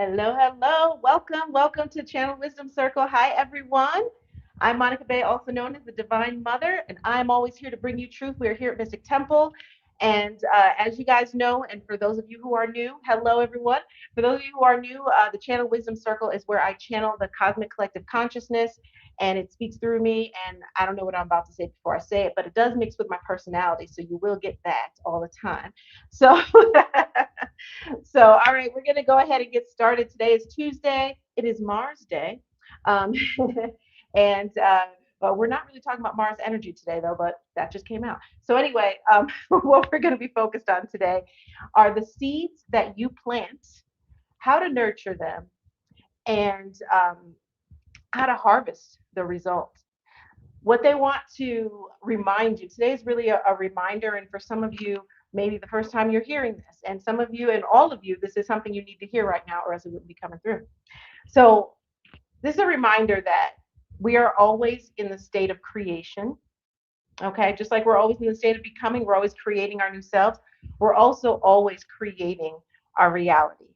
Hello, hello. Welcome to Channel Wisdom Circle. Hi, everyone. I'm Monica Bay, also known as the Divine Mother, and I'm always here to bring you truth. We are here at Mystic Temple. And as you guys know, and for those of you who are new, hello, everyone. For those of you who are new, the Channel Wisdom Circle is where I channel the cosmic collective consciousness and it speaks through me. And I don't know what I'm about to say before I say it, but it does mix with my personality. So you will get that all the time. So So, all right, we're going to go ahead and get started. Today is Tuesday. It is Mars Day. Um, and but we're not really talking about Mars energy today, though, but that just came out. So, anyway, what we're going to be focused on today are the seeds that you plant, how to nurture them, and how to harvest the results. What they want to remind you today is really a reminder, and for some of you, maybe the first time you're hearing this, and some of you and all of you, this is something you need to hear right now, or else it wouldn't be coming through. So, this is a reminder that we are always in the state of creation. Okay, just like we're always in the state of becoming, we're always creating our new selves. We're also always creating our reality.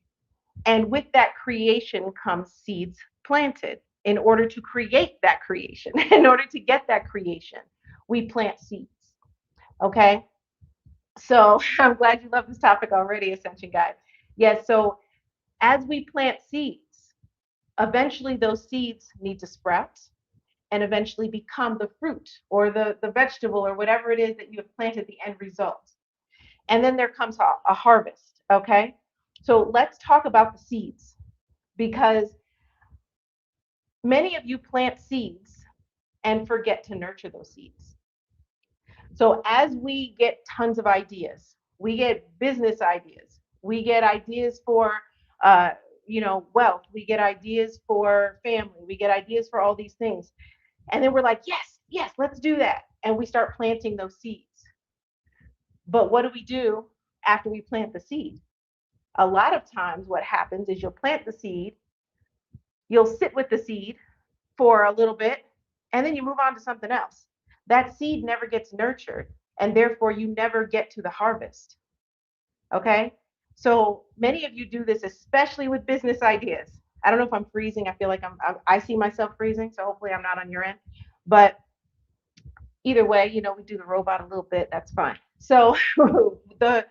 And with that creation comes seeds planted. In order to create that creation, in order to get that creation, we plant seeds. Okay. So I'm glad you love this topic already, Ascension Guide. Yes. So as we plant seeds, eventually those seeds need to sprout and eventually become the fruit or the vegetable or whatever it is that you have planted, the end result. And then there comes a harvest. Okay. So let's talk about the seeds because many of you plant seeds and forget to nurture those seeds. So as we get tons of ideas, we get business ideas, we get ideas for uh, wealth, we get ideas for family, we get ideas for all these things, and then we're like, yes, yes, let's do that, and we start planting those seeds. But what do we do after we plant the seed? A lot of times, what happens is you'll plant the seed, you'll sit with the seed for a little bit, and then you move on to something else. That seed never gets nurtured, and therefore you never get to the harvest. Okay. So many of you do this, especially with business ideas. I don't know if I'm freezing. I feel like I see myself freezing. So hopefully I'm not on your end. But either way, we do the robot a little bit. That's fine. So the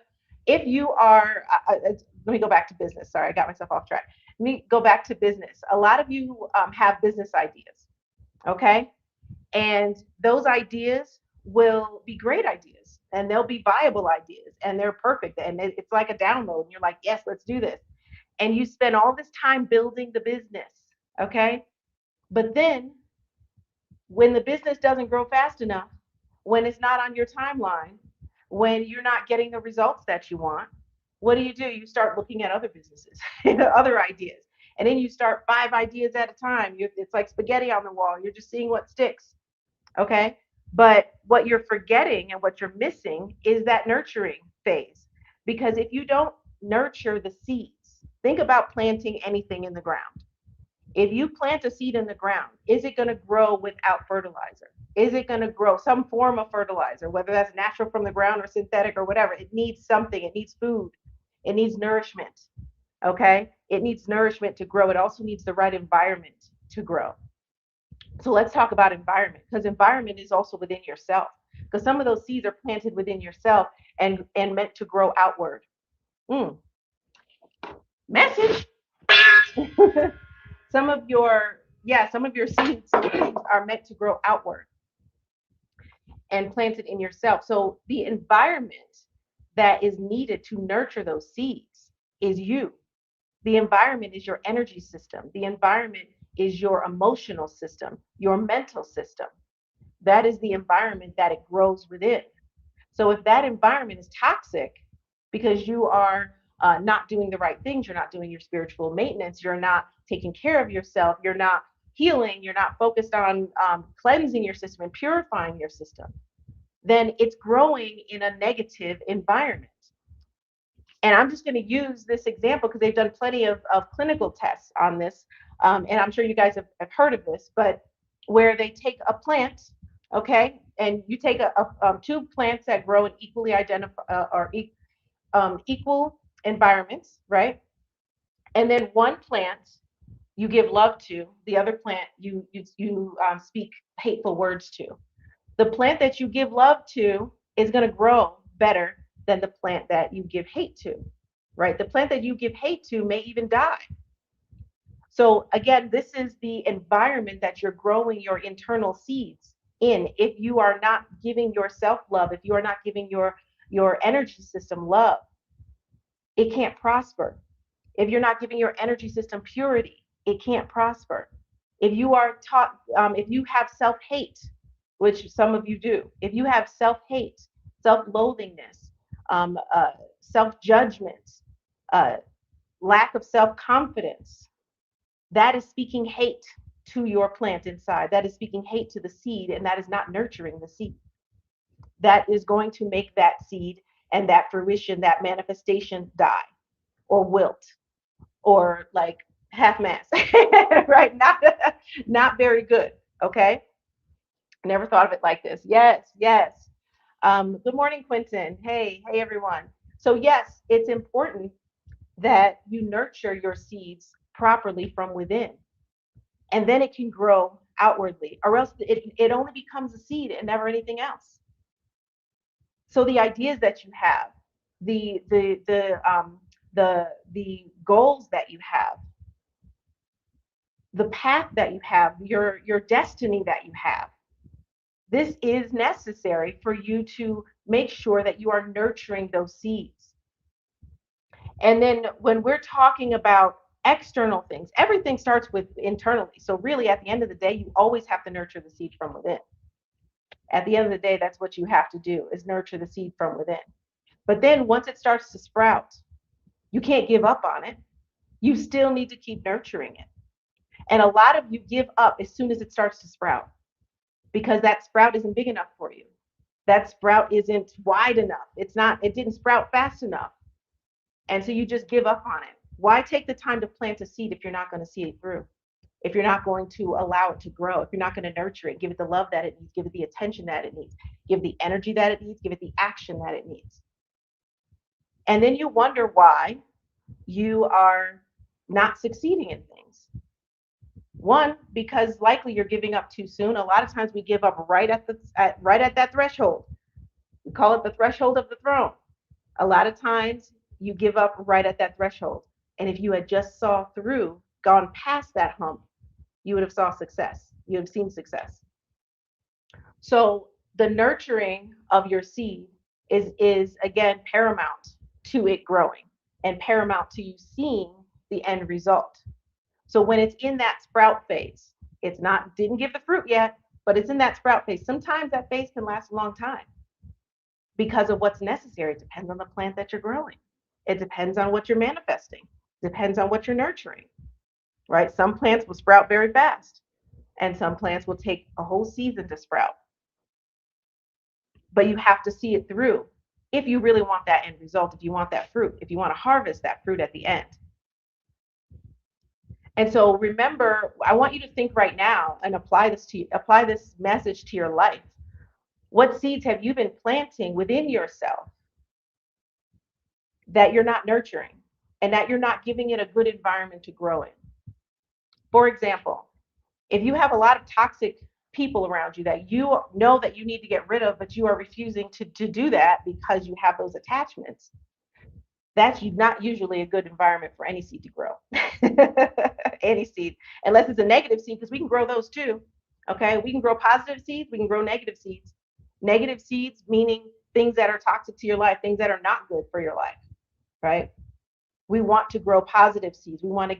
if you are, let me go back to business. Sorry, I got myself off track. Let me go back to business. A lot of you have business ideas. Okay. And those ideas will be great ideas and they'll be viable ideas and they're perfect. And it's like a download. And you're like, yes, let's do this. And you spend all this time building the business. Okay. But then when the business doesn't grow fast enough, when it's not on your timeline, when you're not getting the results that you want, what do? You start looking at other businesses, other ideas. And then you start 5 ideas at a time. It's like spaghetti on the wall. You're just seeing what sticks. Okay. But what you're forgetting and what you're missing is that nurturing phase. Because if you don't nurture the seeds, think about planting anything in the ground. If you plant a seed in the ground, is it going to grow without fertilizer? Is it going to grow some form of fertilizer, whether that's natural from the ground or synthetic or whatever? It needs something, it needs food, it needs nourishment. Okay. It needs nourishment to grow. It also needs the right environment to grow. So let's talk about environment because environment is also within yourself because some of those seeds are planted within yourself and meant to grow outward. Mm. Message. some of your seeds are meant to grow outward and planted in yourself. So the environment that is needed to nurture those seeds is you. The environment is your energy system. The environment is your emotional system, your mental system. That is the environment that it grows within. So if that environment is toxic because you are not doing the right things, you're not doing your spiritual maintenance, you're not taking care of yourself, you're not healing, you're not focused on cleansing your system and purifying your system, then it's growing in a negative environment. And I'm just going to use this example because they've done plenty of clinical tests on this. And I'm sure you guys have heard of this, but where they take a plant, okay, and you take two plants that grow in equally equal environments, right? And then one plant you give love to, the other plant you speak hateful words to. The plant that you give love to is going to grow better than the plant that you give hate to, right? The plant that you give hate to may even die. So again, this is the environment that you're growing your internal seeds in. If you are not giving yourself love, if you are not giving your energy system love, it can't prosper. If you're not giving your energy system purity, it can't prosper. If you are taught, if you have self-hate, which some of you do, if you have self-hate, self-loathingness, self-judgment, uh, lack of self-confidence, that is speaking hate to your plant inside. That is speaking hate to the seed, and that is not nurturing the seed. That is going to make that seed and that fruition, that manifestation die or wilt or like half mass, right? Not very good. Okay. Never thought of it like this. Yes, yes. Good morning, Quentin. Hey, everyone. So yes, it's important that you nurture your seeds properly from within, and then it can grow outwardly, or else it only becomes a seed and never anything else. So the ideas that you have, the goals that you have, the path that you have, your destiny that you have, this is necessary for you to make sure that you are nurturing those seeds. And then when we're talking about external things, everything starts with internally. So really, at the end of the day, you always have to nurture the seed from within. At the end of the day, that's what you have to do, is nurture the seed from within. But then once it starts to sprout, you can't give up on it. You still need to keep nurturing it. And a lot of you give up as soon as it starts to sprout, because that sprout isn't big enough for you. That sprout isn't wide enough. It didn't sprout fast enough. And so you just give up on it. Why take the time to plant a seed if you're not going to see it through? If you're not going to allow it to grow, if you're not going to nurture it, give it the love that it needs, give it the attention that it needs, give it the energy that it needs, give it the action that it needs. And then you wonder why you are not succeeding in things. One, because likely you're giving up too soon. A lot of times we give up right at that threshold. We call it the threshold of the throne. A lot of times you give up right at that threshold. And if you had just saw through, gone past that hump, you would have saw success. You have seen success. So the nurturing of your seed is again paramount to it growing and paramount to you seeing the end result. So when it's in that sprout phase, didn't give the fruit yet, but it's in that sprout phase. Sometimes that phase can last a long time because of what's necessary. It depends on the plant that you're growing. It depends on what you're manifesting. It depends on what you're nurturing, right? Some plants will sprout very fast, and some plants will take a whole season to sprout. But you have to see it through if you really want that end result, if you want that fruit, if you want to harvest that fruit at the end. And so remember, I want you to think right now and apply this message to your life. What seeds have you been planting within yourself that you're not nurturing and that you're not giving it a good environment to grow in? For example, if you have a lot of toxic people around you that you know that you need to get rid of, but you are refusing to do that because you have those attachments, that's not usually a good environment for any seed to grow. Any seed, unless it's a negative seed, because we can grow those too. Okay, we can grow positive seeds, we can grow negative seeds. Negative seeds meaning things that are toxic to your life, things that are not good for your life, right? We want to grow positive seeds. We want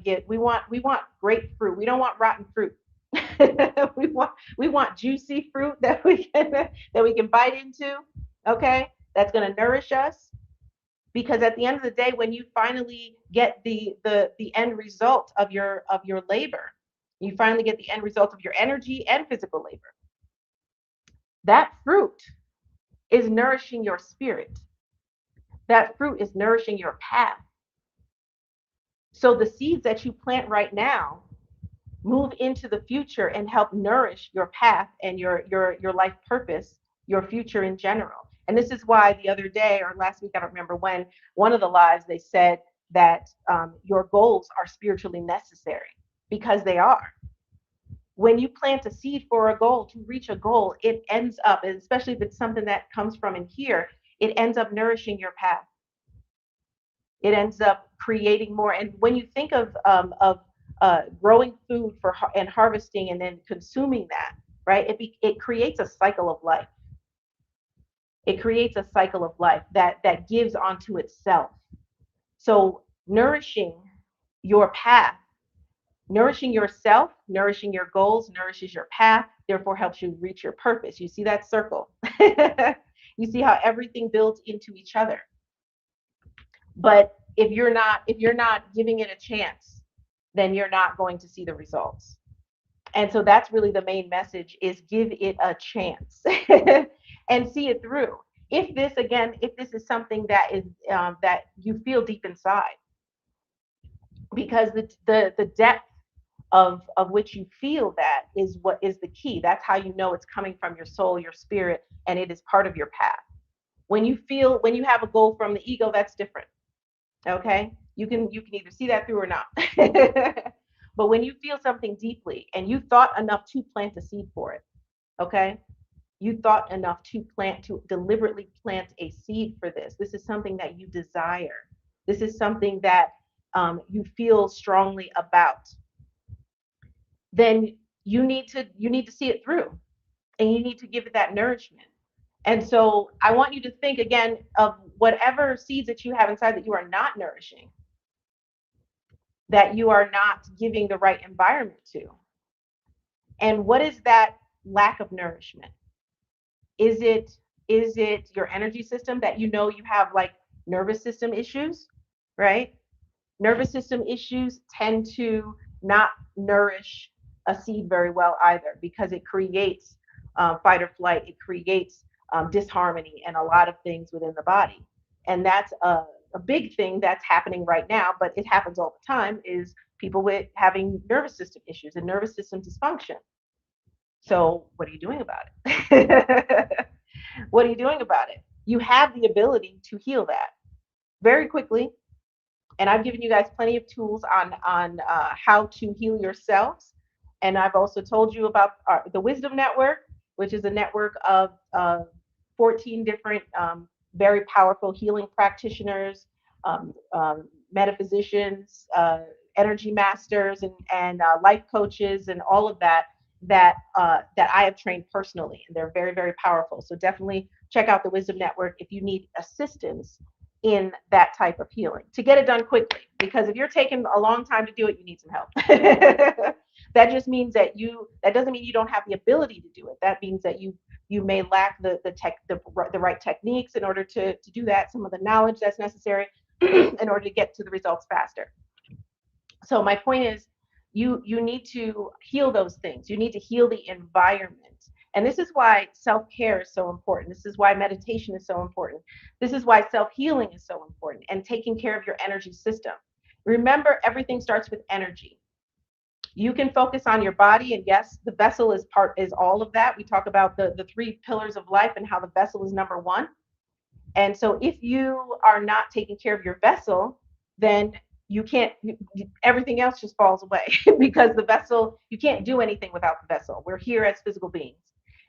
great fruit. We don't want rotten fruit. we want juicy fruit that we can bite into. Okay, that's going to nourish us. Because at the end of the day, when you finally get the end result of your labor, you finally get the end result of your energy and physical labor. That fruit is nourishing your spirit. That fruit is nourishing your path. So the seeds that you plant right now move into the future and help nourish your path and your life purpose, your future in general. And this is why the other day or last week, I don't remember when, one of the lives they said that your goals are spiritually necessary, because they are. When you plant a seed for a goal, to reach a goal, it ends up, especially if it's something that comes from in here, it ends up nourishing your path. It ends up creating more. And when you think of growing food for and harvesting and then consuming that, right? It creates a cycle of life. It creates a cycle of life that gives onto itself. So nourishing your path, nourishing yourself, nourishing your goals, nourishes your path, therefore helps you reach your purpose. You see that circle? You see how everything builds into each other. But if you're not giving it a chance, then you're not going to see the results. And so that's really the main message, is give it a chance and see it through. If this is something that is that you feel deep inside, because the depth of which you feel that is what is the key. That's how you know it's coming from your soul, your spirit, and it is part of your path. When you have a goal from the ego, that's different. Okay, you can either see that through or not. But when you feel something deeply and you thought enough to plant a seed for it, okay, you thought enough to deliberately plant a seed for this. This is something that you desire. This is something that you feel strongly about. Then you need to see it through, and you need to give it that nourishment. And so I want you to think again of whatever seeds that you have inside that you are not nourishing, that you are not giving the right environment to. And what is that lack of nourishment? Is it your energy system, that you have like nervous system issues, right? Nervous system issues tend to not nourish a seed very well either, because it creates fight or flight. It creates disharmony and a lot of things within the body. And that's a big thing that's happening right now, but it happens all the time, is people with having nervous system issues and nervous system dysfunction. So what are you doing about it? What are you doing about it? You have the ability to heal that very quickly, and I've given you guys plenty of tools on how to heal yourselves. And I've also told you about the Wisdom Network, which is a network of 14 different very powerful healing practitioners, metaphysicians, energy masters, and life coaches, and all of that I have trained personally, and they're very, very powerful. So definitely check out the Wisdom Network if you need assistance in that type of healing to get it done quickly. Because if you're taking a long time to do it, you need some help. That just means that doesn't mean you don't have the ability to do it. That means that you may lack the right techniques in order to do that, some of the knowledge that's necessary in order to get to the results faster. So my point is, you need to heal those things. You need to heal the environment. And this is why self-care is so important. This is why meditation is so important. This is why self-healing is so important, and taking care of your energy system. Remember, everything starts with energy. You can focus on your body, and yes, the vessel is all of that. We talk about the three pillars of life and how the vessel is number one. And so if you are not taking care of your vessel, then you can't, everything else just falls away because the vessel, you can't do anything without the vessel. We're here as physical beings.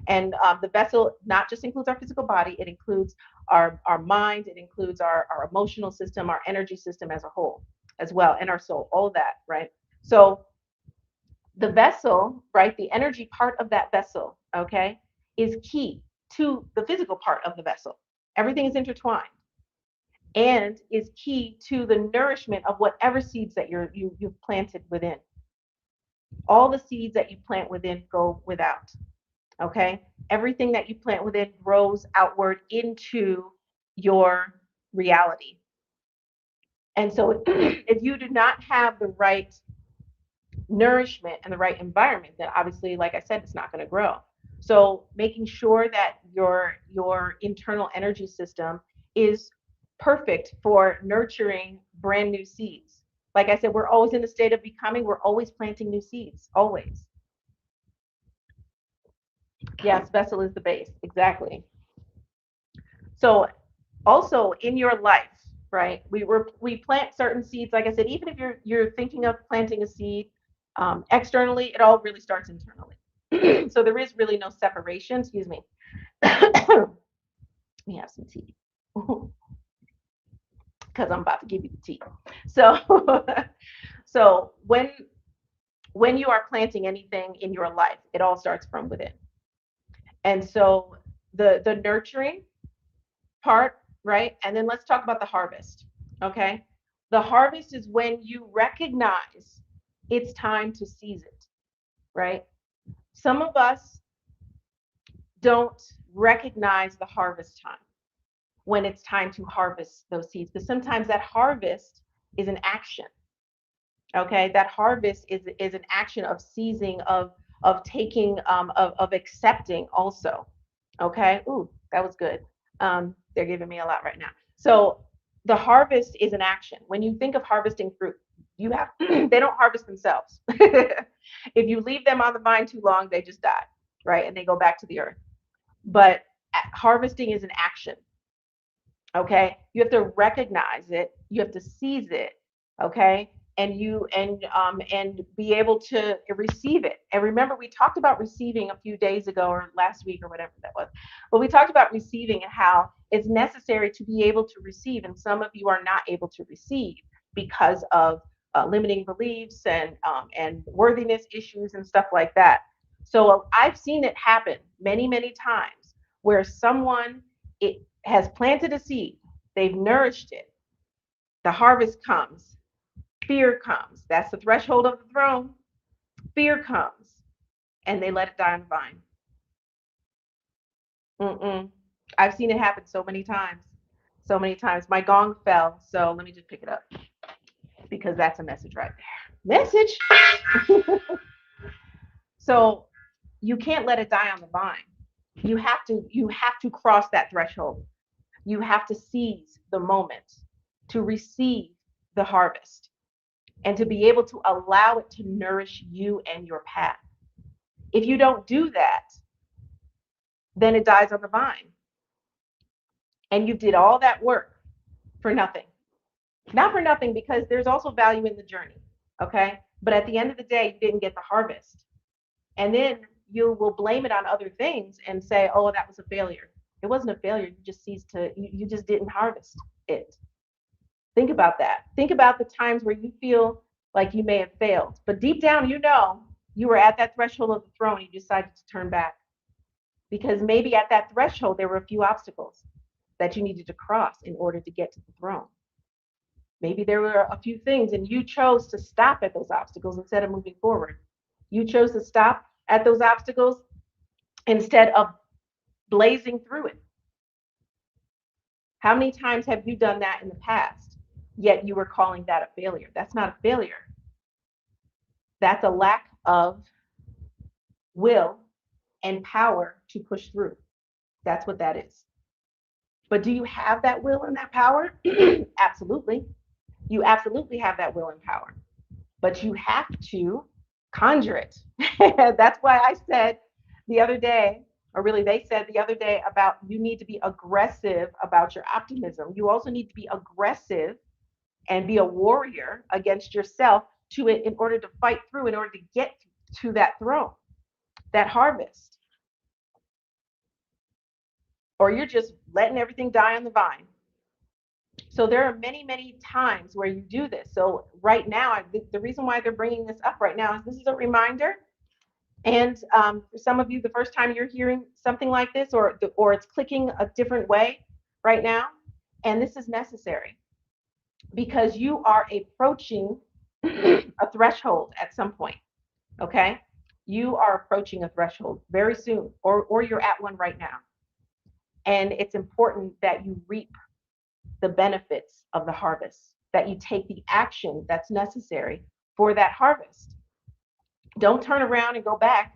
And the vessel not just includes our physical body, it includes our mind, it includes our emotional system, our energy system as a whole as well, and our soul, all of that, right? So the vessel, right, the energy part of that vessel, okay, is key to the physical part of the vessel. Everything is intertwined, and is key to the nourishment of whatever seeds that you've planted within. All the seeds that you plant within go without. Okay, everything that you plant within grows outward into your reality. And so if you do not have the right nourishment and the right environment, then obviously, like I said, it's not going to grow. So making sure that your internal energy system is perfect for nurturing brand new seeds. Like I said, we're always in a state of becoming. We're always planting new seeds, always. Yes, vessel is the base, exactly. So also in your life, right? We plant certain seeds. Like I said, even if you're thinking of planting a seed externally, it all really starts internally. So there is really no separation. Excuse me. Let me have some tea because I'm about to give you the tea. So, so when you are planting anything in your life, it all starts from within. And so the nurturing part, right? And then let's talk about the harvest. Okay. The harvest is when you recognize it's time to seize it, right? Some of us don't recognize the harvest time when it's time to harvest those seeds, because sometimes that harvest is an action. Okay, that harvest is an action of seizing, of taking, of accepting also. Okay, ooh, that was good. They're giving me a lot right now. So the harvest is an action. When you think of harvesting fruit, you have they don't harvest themselves. If you leave them on the vine too long, they just die, right? And they go back to the earth. But harvesting is an action. Okay, you have to recognize it, you have to seize it. Okay, and be able to receive it. And remember, we talked about receiving a few days ago or last week or whatever that was, but we talked about receiving and how it's necessary to be able to receive, and some of you are not able to receive because of limiting beliefs and worthiness issues and stuff like that. So I've seen it happen many times where someone, it has planted a seed, they've nourished it, the harvest comes, fear comes. That's the threshold of the throne. Fear comes, and they let it die on the vine. Mm-mm. I've seen it happen so many times. So many times. My gong fell, so let me just pick it up because that's a message right there. Message. So you can't let it die on the vine. You have to cross that threshold. You have to seize the moment to receive the harvest and to be able to allow it to nourish you and your path. If you don't do that, then it dies on the vine. And you did all that work for nothing. Not for nothing, because there's also value in the journey. Okay. But at the end of the day, you didn't get the harvest. And then you will blame it on other things and say, oh, that was a failure. It wasn't a failure. You just ceased to, you just didn't harvest it. Think about that. Think about the times where you feel like you may have failed, but deep down, you know, you were at that threshold of the throne. You decided to turn back because maybe at that threshold, there were a few obstacles that you needed to cross in order to get to the throne. Maybe there were a few things and you chose to stop at those obstacles instead of moving forward. You chose to stop at those obstacles instead of blazing through it. How many times have you done that in the past, yet you were calling that a failure? That's not a failure. That's a lack of will and power to push through. That's what that is. But do you have that will and that power? Absolutely. You absolutely have that will and power. But you have to conjure it. That's why I said the other day, or really they said the other day, about you need to be aggressive about your optimism. You also need to be aggressive and be a warrior against yourself to it in order to fight through, in order to get to that throne, that harvest. Or you're just letting everything die on the vine. So there are many times where you do this. So right now, the reason why they're bringing this up right now is this is a reminder. And for some of you, the first time you're hearing something like this, or it's clicking a different way right now, and this is necessary because you are approaching a threshold at some point. Okay, you are approaching a threshold very soon, or you're at one right now, and it's important that you reap the benefits of the harvest, that you take the action that's necessary for that harvest. Don't turn around and go back.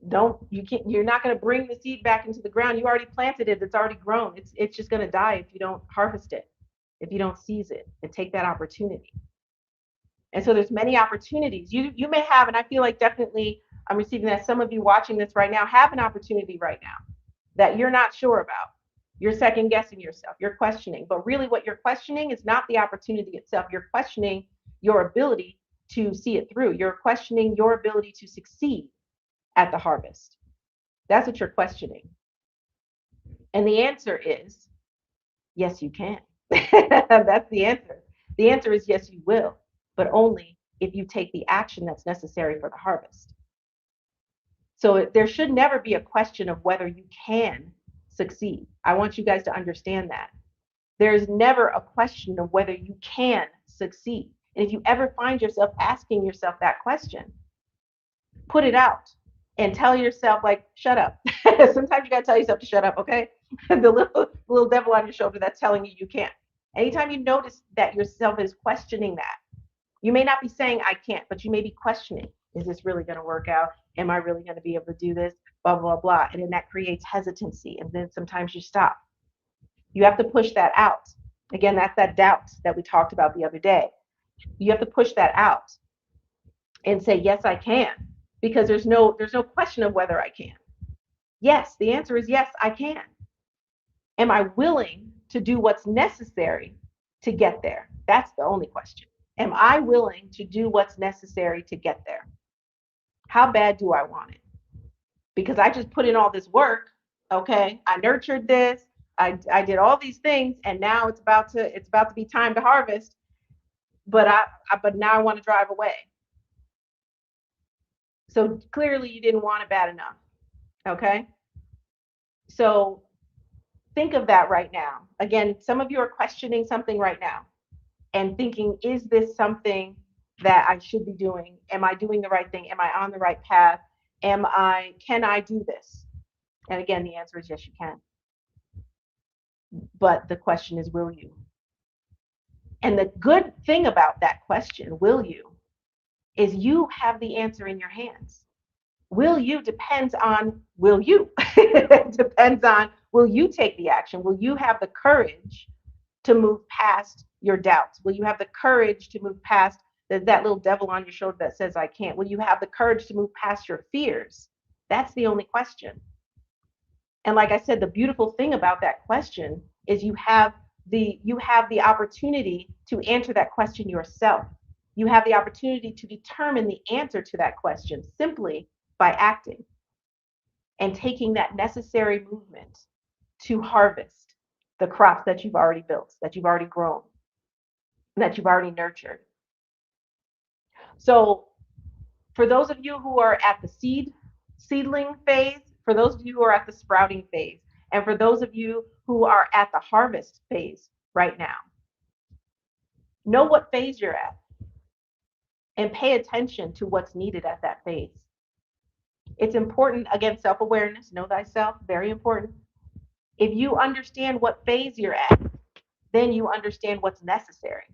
You're not going to bring the seed back into the ground. You already planted it. It's already grown. It's just going to die if you don't harvest it, if you don't seize it and take that opportunity. And so there's many opportunities you may have, and I feel like definitely I'm receiving that some of you watching this right now have an opportunity right now that you're not sure about. You're second guessing yourself. You're questioning. But really, what you're questioning is not the opportunity itself. You're questioning your ability to see it through. You're questioning your ability to succeed at the harvest. That's what you're questioning. And the answer is yes, you can. That's the answer. The answer is yes, you will, but only if you take the action that's necessary for the harvest. So there should never be a question of whether you can succeed. I want you guys to understand that. There's never a question of whether you can succeed. And if you ever find yourself asking yourself that question, put it out and tell yourself, like, shut up. Sometimes you got to tell yourself to shut up, okay? The little devil on your shoulder that's telling you you can't. Anytime you notice that yourself is questioning that, you may not be saying I can't, but you may be questioning, is this really going to work out? Am I really going to be able to do this? Blah, blah, blah. And then that creates hesitancy. And then sometimes you stop. You have to push that out. Again, that's that doubt that we talked about the other day. You have to push that out and say, yes, I can, because there's no question of whether I can. Yes, the answer is yes, I can. Am I willing to do what's necessary to get there? That's the only question. Am I willing to do what's necessary to get there? How bad do I want it? Because I just put in all this work, okay? I nurtured this, I did all these things, and now it's about to be time to harvest, but now I want to drive away. So clearly you didn't want it bad enough, okay? So think of that right now. Again, some of you are questioning something right now and thinking, is this something that I should be doing? Am I doing the right thing? Am I on the right path? Can I do this? And again, the answer is yes, you can. But the question is, will you? And the good thing about that question, will you, is you have the answer in your hands. Will you depends on will you. It depends on will you take the action? Will you have the courage to move past your doubts? Will you have the courage to move past that little devil on your shoulder that says I can't? Will you have the courage to move past your fears? That's the only question. And like I said, the beautiful thing about that question is you have the opportunity to answer that question yourself. You have the opportunity to determine the answer to that question simply by acting and taking that necessary movement to harvest the crops that you've already built, that you've already grown, that you've already nurtured. So for those of you who are at the seedling phase, for those of you who are at the sprouting phase, and for those of you who are at the harvest phase right now, know what phase you're at and pay attention to what's needed at that phase. It's important, again, self-awareness, know thyself, very important. If you understand what phase you're at, then you understand what's necessary,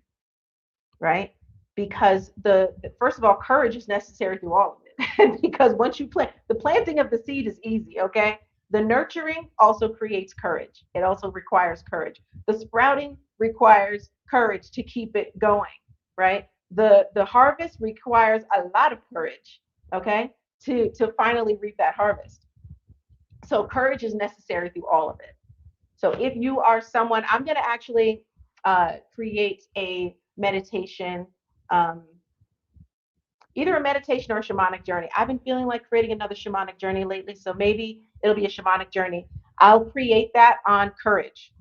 right? Because first of all, courage is necessary through all of it. Because once you plant, the planting of the seed is easy, okay? The nurturing also creates courage. It also requires courage. The sprouting requires courage to keep it going, right? The harvest requires a lot of courage, okay, to finally reap that harvest. So courage is necessary through all of it. So if you are someone, I'm going to actually create a meditation, either a meditation or a shamanic journey. I've been feeling like creating another shamanic journey lately, so maybe it'll be a shamanic journey. I'll create that on courage,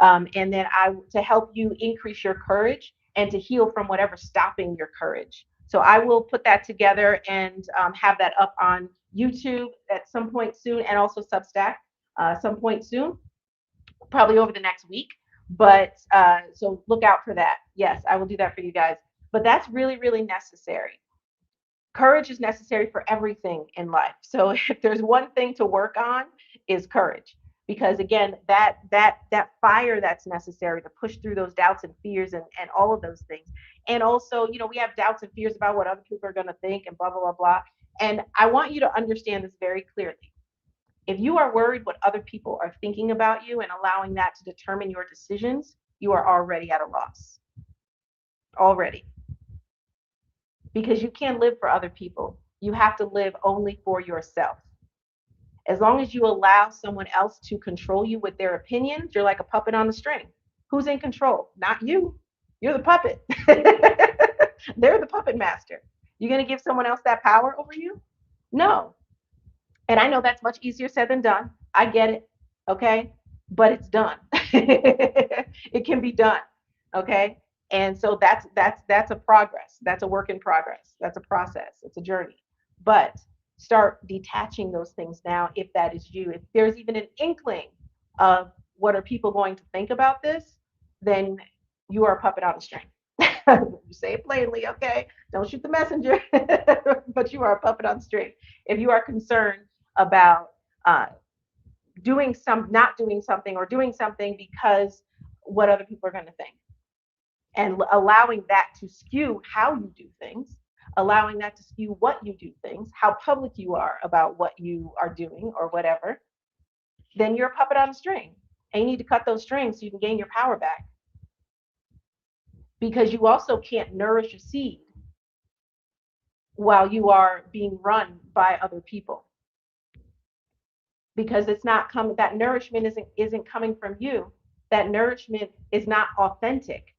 and then to help you increase your courage and to heal from whatever's stopping your courage. So I will put that together and have that up on YouTube at some point soon, and also Substack some point soon, probably over the next week. But so look out for that. Yes, I will do that for you guys. But that's really, really necessary. Courage is necessary for everything in life. So if there's one thing to work on, is courage. Because again, that fire that's necessary to push through those doubts and fears and all of those things. And also, we have doubts and fears about what other people are going to think and blah, blah, blah, blah. And I want you to understand this very clearly. If you are worried what other people are thinking about you and allowing that to determine your decisions, you are already at a loss. Already. Because you can't live for other people. You have to live only for yourself. As long as you allow someone else to control you with their opinions, you're like a puppet on the string. Who's in control? Not you. You're the puppet. They're the puppet master. You're going to give someone else that power over you? No. And I know that's much easier said than done. I get it. Okay. But it's done. It can be done. Okay. And so that's a progress. That's a work in progress. That's a process. It's a journey. But start detaching those things now if that is you. If there's even an inkling of what are people going to think about this, then you are a puppet on a string. You say it plainly, okay? Don't shoot the messenger, but you are a puppet on the string. If you are concerned about not doing something or doing something because what other people are going to think, and allowing that to skew how you do things, allowing that to skew what you do things, how public you are about what you are doing or whatever, then you're a puppet on a string. And you need to cut those strings so you can gain your power back. Because you also can't nourish a seed while you are being run by other people. Because it's not coming, that nourishment isn't coming from you. That nourishment is not authentic.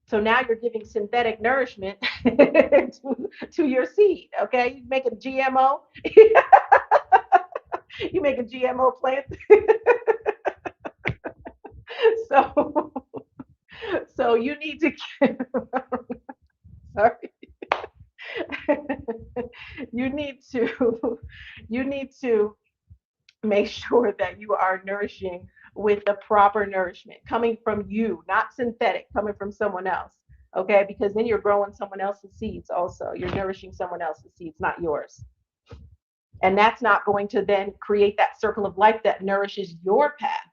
So now you're giving synthetic nourishment to your seed. Okay, you make a GMO. You make a GMO plant. so so you need to sorry. you need to you need to make sure that you are nourishing with the proper nourishment coming from you, not synthetic, coming from someone else. Okay, because then you're growing someone else's seeds also. You're nourishing someone else's seeds, not yours. And that's not going to then create that circle of life that nourishes your path.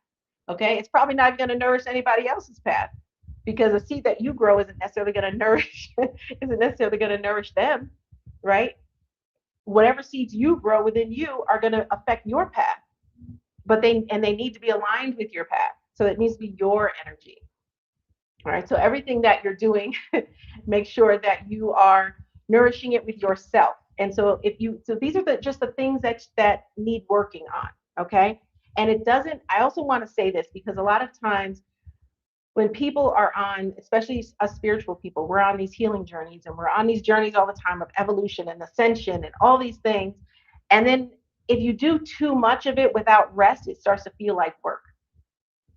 Okay, it's probably not going to nourish anybody else's path because the seed that you grow isn't necessarily going to nourish isn't necessarily going to nourish them, right? Whatever seeds you grow within you are going to affect your path, but they need to be aligned with your path. So it needs to be your energy. All right. So everything that you're doing, make sure that you are nourishing it with yourself. And so these are just the things that need working on. Okay. And it doesn't, I also want to say this because a lot of times when people are on, especially us spiritual people, we're on these healing journeys and we're on these journeys all the time of evolution and ascension and all these things. And then if you do too much of it without rest, it starts to feel like work.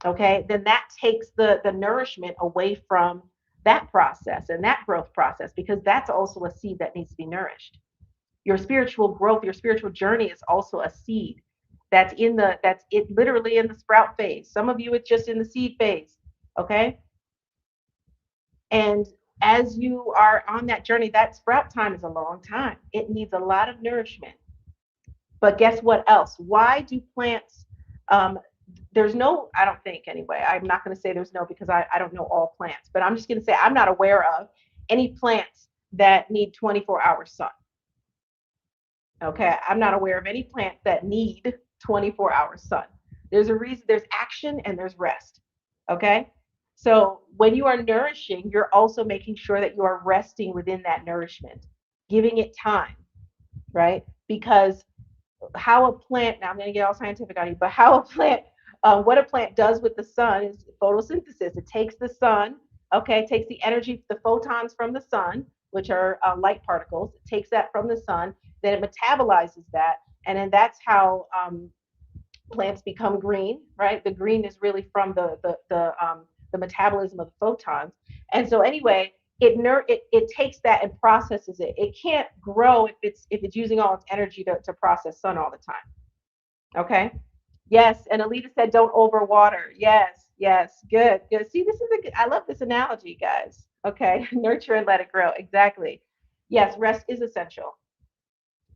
Okay, then that takes the nourishment away from that process and that growth process, because that's also a seed that needs to be nourished. Your spiritual growth, your spiritual journey is also a seed that's literally in the sprout phase. Some of you, it's just in the seed phase. Okay. And as you are on that journey, that sprout time is a long time. It needs a lot of nourishment. But guess what else? Why do plants, there's no, I don't think anyway, I'm not going to say there's no, because I don't know all plants, but I'm just going to say I'm not aware of any plants that need 24-hour sun. Okay. I'm not aware of any plants that need 24-hour sun. There's a reason, there's action and there's rest. Okay. So when you are nourishing, you're also making sure that you are resting within that nourishment, giving it time, right? Because how a plant, now I'm going to get all scientific on you, but how a plant, what a plant does with the sun is photosynthesis. It takes the sun, okay, takes the energy, the photons from the sun, which are light particles, it takes that from the sun, then it metabolizes that, and then that's how plants become green, right? The green is really from the metabolism of the photons. And so anyway, it takes that and processes it. It can't grow if it's using all its energy to process sun all the time. Okay. Yes. And Alita said, don't overwater. Yes. Yes. Good. Good. See, I love this analogy, guys. Okay. Nurture and let it grow. Exactly. Yes. Rest is essential.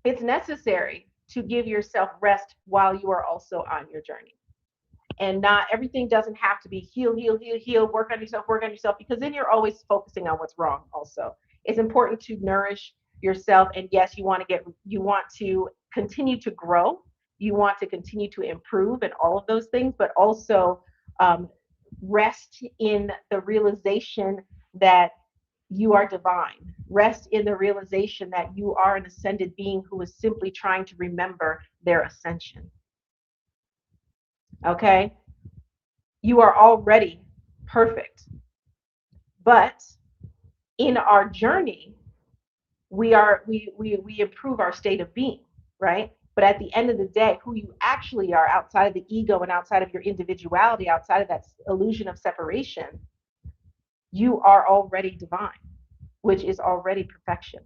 It's necessary to give yourself rest while you are also on your journey. And not everything doesn't have to be heal, work on yourself, because then you're always focusing on what's wrong. Also, it's important to nourish yourself. And yes, you want to continue to grow. You want to continue to improve and all of those things, but also rest in the realization that you are divine, Rest in the realization that you are an ascended being who is simply trying to remember their ascension. Okay? You are already perfect. But in our journey, we improve our state of being, right? But at the end of the day, who you actually are outside of the ego and outside of your individuality, outside of that illusion of separation, you are already divine, which is already perfection.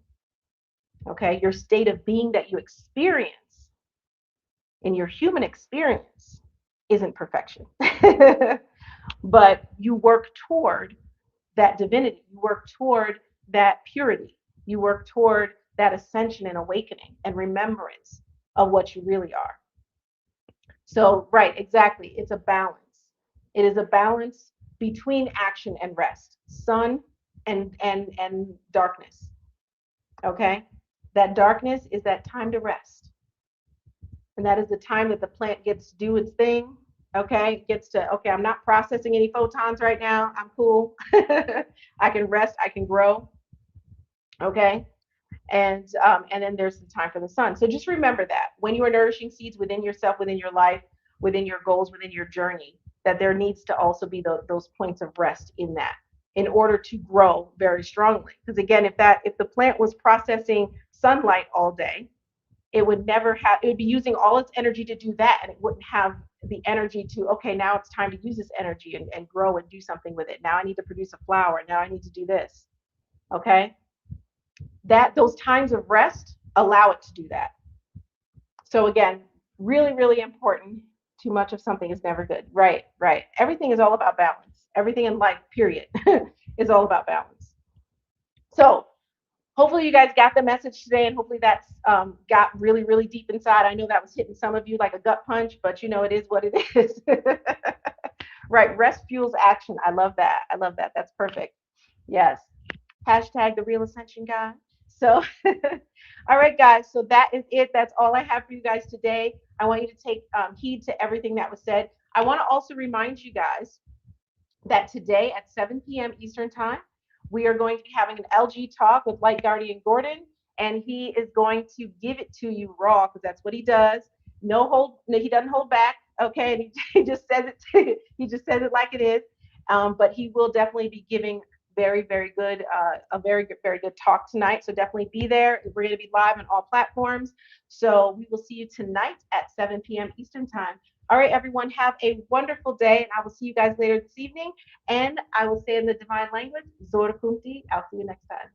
Okay? Your state of being that you experience in your human experience isn't perfection. But you work toward that divinity. You work toward that purity. You work toward that ascension and awakening and remembrance of what you really are. So, right, exactly. It's a balance. It is a balance between action and rest, sun and darkness. Okay? That darkness is that time to rest. And that is the time that the plant gets to do its thing. Okay, gets to, okay, I'm not processing any photons right now. I'm cool. I can rest, I can grow. Okay. And then there's the time for the sun. So just remember that when you are nourishing seeds within yourself, within your life, within your goals, within your journey, that there needs to also be those points of rest in that in order to grow very strongly. Because again, if the plant was processing sunlight all day, it would never have, it would be using all its energy to do that, and it wouldn't have the energy to, okay, now it's time to use this energy and grow and do something with it. Now I need to produce a flower. Now I need to do this. Okay. That those times of rest allow it to do that. So again, really, really important. Too much of something is never good. Right, right. Everything is all about balance. Everything in life, period, is all about balance. So hopefully you guys got the message today, and hopefully that's got really, really deep inside. I know that was hitting some of you like a gut punch, but you know, it is what it is. Right. Rest fuels action. I love that. I love that. That's perfect. Yes. Hashtag the real ascension guy. So, all right, guys. So that is it. That's all I have for you guys today. I want you to take heed to everything that was said. I want to also remind you guys that today at 7 p.m. Eastern Time, we are going to be having an LG talk with Light Guardian Gordon, and he is going to give it to you raw because that's what he does. No, he doesn't hold back. Okay, and he just says it. He just says it like it is. But he will definitely be giving very, very good, a very good, very good talk tonight. So definitely be there. We're going to be live on all platforms. So we will see you tonight at 7 p.m. Eastern Time. All right, everyone, have a wonderful day, and I will see you guys later this evening. And I will say in the divine language, Zora Kumpti. I'll see you next time.